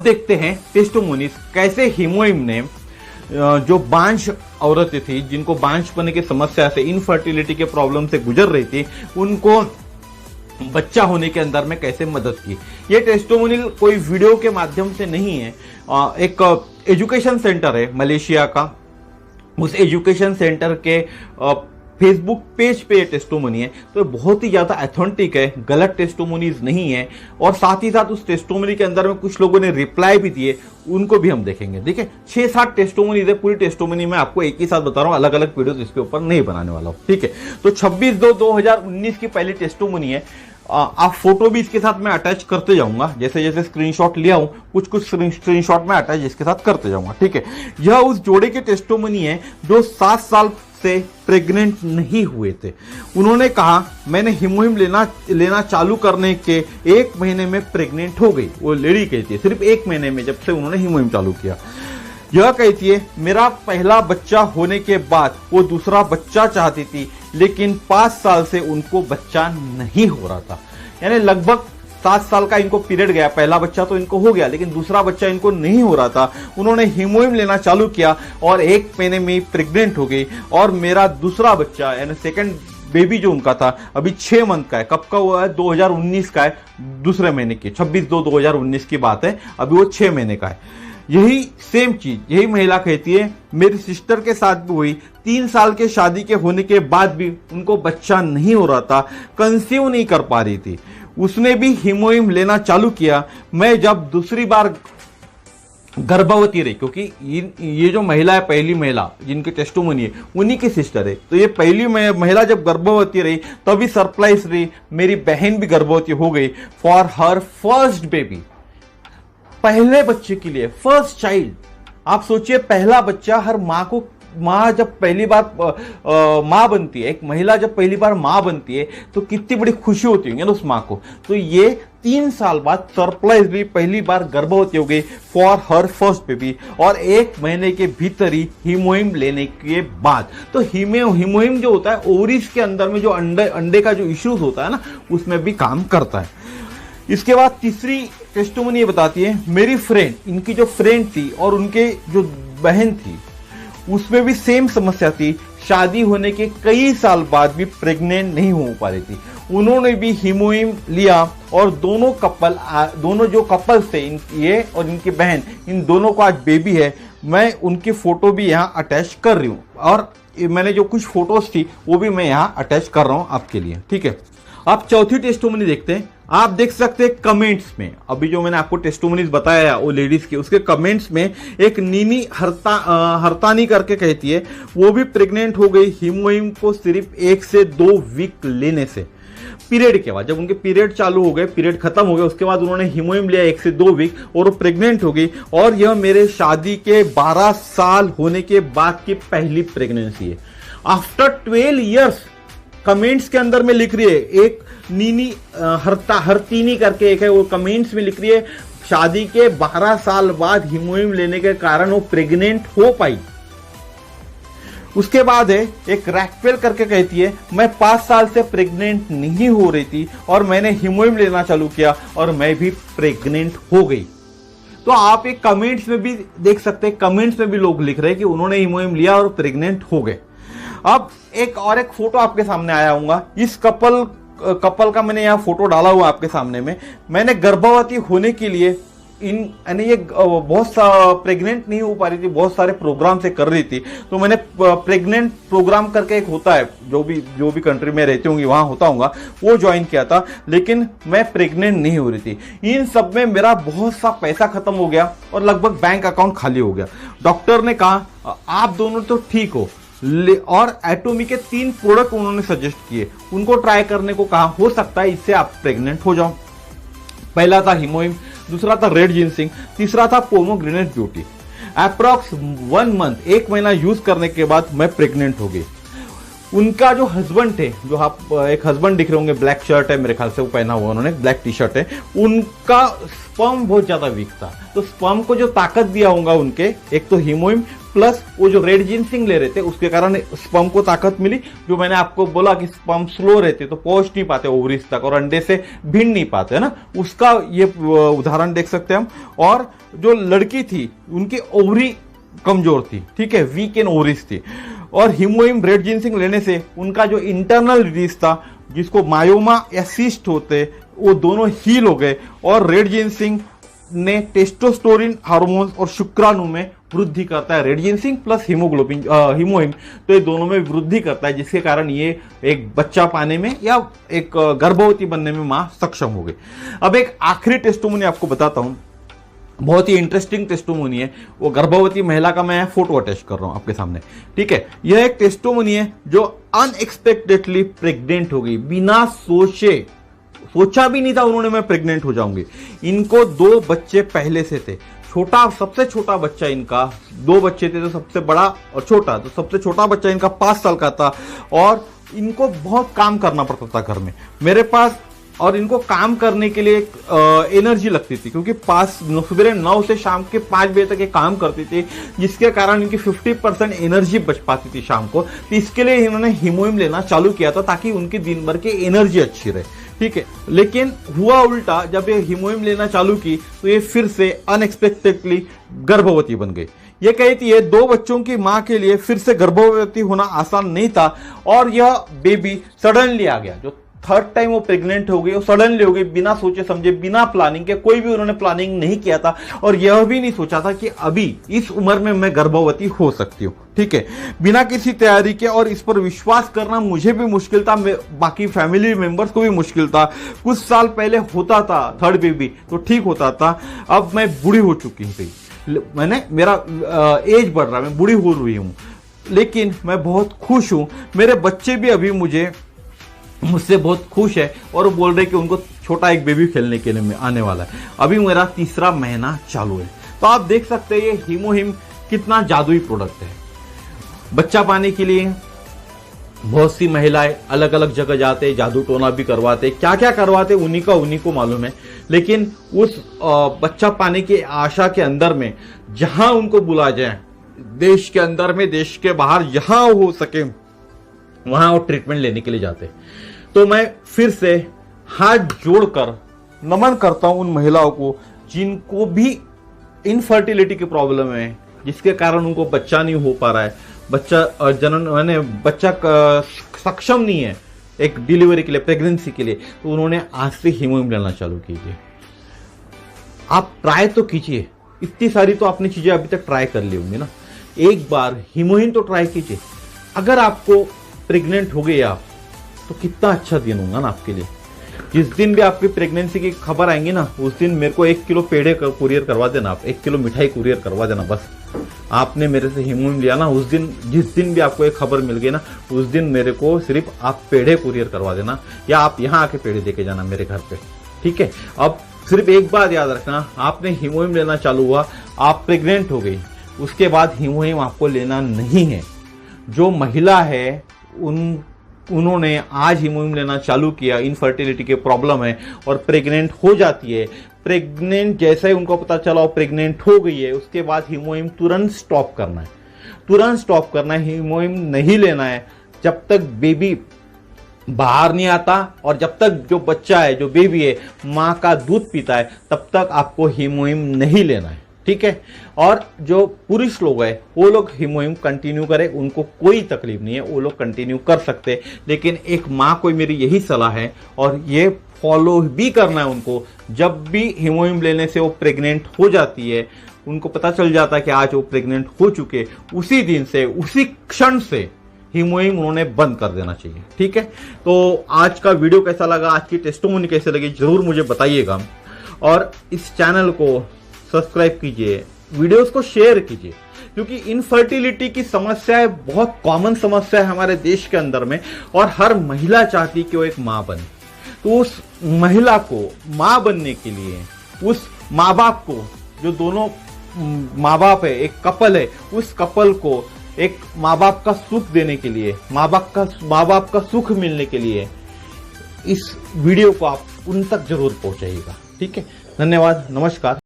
देखते हैं टेस्टिमोनीज कैसे हीमोइम ने जो बांझ औरतें थी, जिनको बांझपने की समस्या से, इनफर्टिलिटी के प्रॉब्लम से गुजर रही थी, उनको बच्चा होने के अंदर में कैसे मदद की। ये टेस्टिमोनियल कोई वीडियो के माध्यम से नहीं है, एक एजुकेशन सेंटर है मलेशिया का, उस एजुकेशन सेंटर के फेसबुक पेज पे ये टेस्टिमोनी है। तो बहुत ही ज्यादा ऑथेंटिक है, गलत टेस्टिमोनीज नहीं है। और साथ ही साथ उस टेस्टिमोनी के अंदर में कुछ लोगों ने रिप्लाई भी दिए, उनको भी हम देखेंगे। देखिए 6-7 टेस्टिमोनीज है, पूरी टेस्टिमोनी मैं आपको एक ही साथ बता रहा हूं, अलग अलग वीडियोस इसके ऊपर नहीं बनाने वाला हूं, ठीक है। तो 26/2/2019 की पहली टेस्टिमोनी है। आप फोटो भी इसके साथ मैं अटैच करते जाऊंगा, जैसे जैसे स्क्रीनशॉट लिया हूं, कुछ कुछ स्क्रीनशॉट मैं अटैच इसके साथ करते जाऊंगा, ठीक है। यह उस जोड़े की टेस्टिमोनी है जो 7 साल से प्रेग्नेंट नहीं हुए थे। उन्होंने कहा मैंने हीमोहिम लेना चालू करने के 1 महीने में प्रेग्नेंट हो गई। वो लेडी कहती है सिर्फ 1 महीने में, जब से उन्होंने हीमोहिम चालू किया। यह कहती है मेरा पहला बच्चा होने के बाद वो दूसरा बच्चा चाहती थी, लेकिन 5 साल से उनको बच्चा नहीं हो रहा था। यानी लगभग 7 साल का इनको पीरियड गया, पहला बच्चा तो इनको हो गया, लेकिन दूसरा बच्चा इनको नहीं हो रहा था। उन्होंने हीमोहिम लेना चालू किया और 1 महीने में प्रेग्नेंट हो गई। और मेरा दूसरा बच्चा यानी सेकंड बेबी जो उनका था अभी 6 मंथ का है। कब का हुआ है? 2019 का है, दूसरे महीने की 26/2/2019 की बात है। अभी वो 6 महीने का है। यही सेम चीज यही महिला कहती है मेरी सिस्टर के साथ भी हुई। 3 साल के शादी के होने के बाद भी उनको बच्चा नहीं हो रहा था, कंसीव नहीं कर पा रही थी। उसने भी हीमोहिम लेना चालू किया। मैं जब दूसरी बार गर्भवती रही, क्योंकि ये जो महिला है, पहली महिला जिनकी टेस्टिमोनी है, उन्हीं की सिस्टर है। तो ये पहली महिला जब गर्भवती रही तभी सरप्राइज रही, मेरी बहन भी गर्भवती हो गई फॉर हर फर्स्ट बेबी, पहले बच्चे के लिए, फर्स्ट चाइल्ड। आप सोचिए पहला बच्चा, हर माँ जब पहली बार माँ बनती है, एक महिला जब पहली बार माँ बनती है तो कितनी बड़ी खुशी होती है ना उस माँ को। तो ये 3 साल बाद सरप्राइज भी पहली बार गर्भवती हो गई फॉर हर फर्स्ट बेबी, और 1 महीने के भीतर ही हीमोहिम लेने के बाद। तो हीमोहिम जो होता है ओवरीज के अंदर में जो अंडे का जो इश्यूज होता है ना, उसमें भी काम करता है। इसके बाद तीसरी टेस्टिमोनी ये बताती है मेरी फ्रेंड, इनकी जो फ्रेंड थी और उनके जो बहन थी, उसमें भी सेम समस्या थी। शादी होने के कई साल बाद भी प्रेग्नेंट नहीं हो पा रही थी। उन्होंने भी हीमोहिम लिया और दोनों जो कपल्स थे, ये और इनकी बहन, इन दोनों को आज बेबी है। मैं उनकी फोटो भी यहाँ अटैच कर रही हूँ, और मैंने जो कुछ फोटोज थी वो भी मैं यहाँ अटैच कर रहा हूँ आपके लिए, ठीक है। आप चौथी टेस्टिमोनी देखते हैं। आप देख सकते हैं कमेंट्स में, अभी जो मैंने आपको टेस्टिमोनीज बताया वो लेडीज के, उसके कमेंट्स में एक नीनी हरतानी करके कहती है वो भी प्रेग्नेंट हो गई हीमोहिम को सिर्फ 1 से 2 वीक लेने से। पीरियड के बाद, जब उनके पीरियड चालू हो गए, पीरियड खत्म हो गए, उसके बाद उन्होंने हीमोहिम लिया 1 से 2 वीक और वो प्रेग्नेंट हो गई। और यह मेरे शादी के 12 साल होने के बाद की पहली प्रेगनेंसी है। आफ्टर 12 ईयर्स कमेंट्स के अंदर में लिख रही है, एक नीनी हरतीनी करके एक है, वो कमेंट्स में लिख रही है शादी के 12 साल बाद हीमोहिम लेने के कारण वो प्रेग्नेंट हो पाई। उसके बाद है एक रैकवेल करके कहती है मैं 5 साल से प्रेग्नेंट नहीं हो रही थी और मैंने हीमोहिम लेना चालू किया और मैं भी प्रेग्नेंट हो गई। तो आप एक कमेंट्स में भी देख सकते हैं, कमेंट्स में भी लोग लिख रहे हैं कि उन्होंने हीमोहिम लिया और प्रेग्नेंट हो गए। अब एक फोटो आपके सामने आया हूंगा, इस कपल का मैंने यहाँ फोटो डाला हुआ आपके सामने में। मैंने गर्भवती होने के लिए यानी ये बहुत प्रेग्नेंट नहीं हो पा रही थी, बहुत सारे प्रोग्राम से कर रही थी, तो मैंने प्रेग्नेंट प्रोग्राम करके एक होता है, जो भी कंट्री में रहती होंगी वहां होता होगा, वो ज्वाइन किया था, लेकिन मैं प्रेग्नेंट नहीं हो रही थी। इन सब में मेरा बहुत सा पैसा खत्म हो गया और लगभग बैंक अकाउंट खाली हो गया। डॉक्टर ने कहा आप दोनों तो ठीक हो, और एटोमी के 3 प्रोडक्ट उन्होंने सजेस्ट किए, उनको ट्राई करने को कहा, हो सकता है इससे आप प्रेग्नेंट हो जाओ। पहला था हीमोहिम, दूसरा था रेड जिनसिंग, तीसरा था पोमोग्रेनेट ब्यूटी। अप्रॉक्स 1 मंथ, 1 महीना यूज करने के बाद मैं प्रेग्नेंट हो गई। उनका जो हस्बैंड थे, जो आप एक हस्बैंड दिख रहे होंगे, ब्लैक शर्ट है मेरे ख्याल से वो पहना हुआ उन्होंने, ब्लैक टी शर्ट है, उनका स्पर्म बहुत ज्यादा वीक था। तो स्पर्म को जो ताकत दिया होगा उनके, एक तो हीमोहिम प्लस वो जो रेड जिनसिंग ले रहे थे उसके कारण स्पर्म को ताकत मिली। जो मैंने आपको बोला कि स्पर्म स्लो रहते तो पहुंच नहीं पाते ओवरीज तक और अंडे से भिड़ नहीं पाते, है ना, उसका ये उदाहरण देख सकते हैं हम। और जो लड़की थी उनकी ओवरी कमजोर थी, ठीक है, वीक इन ओवरीज थी, और हीमोइम रेड जिनसिंग लेने से उनका जो इंटरनल डिजीज था जिसको मायोमा या सिस्ट होते वो दोनों हील हो गए। और रेड जिनसिंग ने टेस्टोस्टेरोन हार्मोन और शुक्राणु में वृद्धि करता है। रेड जिनसिंग प्लस हीमोग्लोबिन हीमोइम तो ये दोनों में वृद्धि करता है, जिसके कारण ये एक बच्चा पाने में या एक गर्भवती बनने में मां सक्षम हो गई। अब एक आखिरी टेस्टिमोनी आपको बताता हूं, बहुत ही इंटरेस्टिंग टेस्टिमोनी है। वो गर्भवती महिला का मैं फोटो अटैच कर रहा हूं आपके सामने, ठीक है। यह एक टेस्टिमोनी है जो अनएक्सपेक्टेडली प्रेग्नेंट हो गई, बिना सोचा भी नहीं था उन्होंने मैं प्रेग्नेंट हो जाऊंगी। इनको 2 बच्चे पहले से थे, सबसे छोटा बच्चा इनका, 2 बच्चे थे तो सबसे बड़ा और छोटा, तो सबसे छोटा बच्चा इनका 5 साल का था और इनको बहुत काम करना पड़ता था घर में मेरे पास। और इनको काम करने के लिए एनर्जी लगती थी क्योंकि सुबह 9 से शाम के 5 बजे तक ये काम करती थी, जिसके कारण इनकी 50% एनर्जी बच पाती थी शाम को। तो इसके लिए इन्होंने हीमोइम लेना चालू किया था ताकि उनकी दिन भर की एनर्जी अच्छी रहे, ठीक है। लेकिन हुआ उल्टा, जब ये हीमोइम लेना चालू की तो ये फिर से अनएक्सपेक्टेडली गर्भवती बन गई। ये कहती है 2 बच्चों की मां के लिए फिर से गर्भवती होना आसान नहीं था और यह बेबी सडनली आ गया। जो 3rd टाइम वो प्रेग्नेंट हो गई, वो सडनली हो गई, बिना सोचे समझे, बिना प्लानिंग के। कोई भी उन्होंने प्लानिंग नहीं किया था और यह भी नहीं सोचा था कि अभी इस उम्र में मैं गर्भवती हो सकती हूँ, ठीक है, बिना किसी तैयारी के। और इस पर विश्वास करना मुझे भी मुश्किल था, बाकी फैमिली मेंबर्स को भी मुश्किल था। कुछ साल पहले होता था 3rd बेबी तो ठीक होता था, अब मैं बूढ़ी हो चुकी थी, मेरा एज बढ़ रहा है, मैं बूढ़ी हो रही हूं, लेकिन मैं बहुत खुश हूं। मेरे बच्चे भी अभी मुझसे बहुत खुश है और वो बोल रहे कि उनको छोटा एक बेबी खेलने के लिए आने वाला है। अभी मेरा 3रा महीना चालू है। तो आप देख सकते हैं ये हीमोहिम कितना जादुई प्रोडक्ट है। बच्चा पाने के लिए बहुत सी महिलाएं अलग अलग जगह जाते, जादू टोना भी करवाते, क्या क्या करवाते उन्हीं को मालूम है। लेकिन उस बच्चा पाने की आशा के अंदर में जहां उनको बुला जाए, देश के अंदर में, देश के बाहर, जहां हो सके वहां वो ट्रीटमेंट लेने के लिए जाते। तो मैं फिर से हाथ जोड़कर नमन करता हूं उन महिलाओं को जिनको भी इनफर्टिलिटी की प्रॉब्लम है, जिसके कारण उनको बच्चा नहीं हो पा रहा है, बच्चा सक्षम नहीं है एक डिलीवरी के लिए, प्रेगनेंसी के लिए। तो उन्होंने आज से हीमोइम लेना चालू कीजिए। आप ट्राई तो कीजिए, इतनी सारी तो आपने चीजें अभी तक ट्राई कर ली होंगी ना, एक बार हीमोइम तो ट्राई कीजिए। अगर आपको प्रेग्नेंट हो गए आप तो कितना अच्छा दिन होगा ना आपके लिए। जिस दिन भी आपकी प्रेगनेंसी की खबर आएंगी ना, उस दिन मेरे को 1 किलो पेड़े कुरियर करवा देना, आप 1 किलो मिठाई कुरियर करवा देना। बस आपने मेरे से हीमोइम लिया ना, उस दिन, जिस दिन भी आपको एक खबर मिल गई ना, उस दिन मेरे को सिर्फ आप पेड़े कुरियर करवा देना, या आप यहाँ आके पेड़े देके जाना मेरे घर पे, ठीक है। अब सिर्फ एक बात याद रखना, आपने हीमोइम लेना चालू हुआ, आप प्रेग्नेंट हो गई, उसके बाद हीमोइम आपको लेना नहीं है। जो महिला है उन्होंने आज हीमोइम लेना चालू किया, इनफर्टिलिटी की प्रॉब्लम है और प्रेग्नेंट हो जाती है, प्रेग्नेंट जैसे ही उनको पता चला वो प्रेग्नेंट हो गई है, उसके बाद हीमोइम तुरंत स्टॉप करना है, तुरंत स्टॉप करना है। हीमोइम नहीं लेना है जब तक बेबी बाहर नहीं आता और जब तक जो बच्चा है, जो बेबी है, माँ का दूध पीता है, तब तक आपको हीमोइम नहीं लेना है, ठीक है। और जो पुरुष लोग हैं वो लोग हीमोइम कंटिन्यू करें, उनको कोई तकलीफ नहीं है, वो लोग कंटिन्यू कर सकते हैं। लेकिन एक माँ को मेरी यही सलाह है और ये फॉलो भी करना है उनको। जब भी हीमोइम लेने से वो प्रेग्नेंट हो जाती है, उनको पता चल जाता है कि आज वो प्रेग्नेंट हो चुके, उसी दिन से, उसी क्षण से हीमोइम उन्होंने बंद कर देना चाहिए, ठीक है। तो आज का वीडियो कैसा लगा, आज की टेस्टिमोनी कैसे लगी, जरूर मुझे बताइएगा और इस चैनल को सब्सक्राइब कीजिए, वीडियोस को शेयर कीजिए, क्योंकि इनफर्टिलिटी की समस्या है, बहुत कॉमन समस्या है हमारे देश के अंदर में और हर महिला चाहती है कि वो एक माँ बने। तो उस महिला को माँ बनने के लिए, उस माँ बाप को, जो दोनों माँ बाप है, एक कपल है, उस कपल को एक माँ बाप का सुख देने के लिए, माँ बाप का सुख मिलने के लिए इस वीडियो को आप उन तक जरूर पहुंचाइएगा, ठीक है। धन्यवाद, नमस्कार।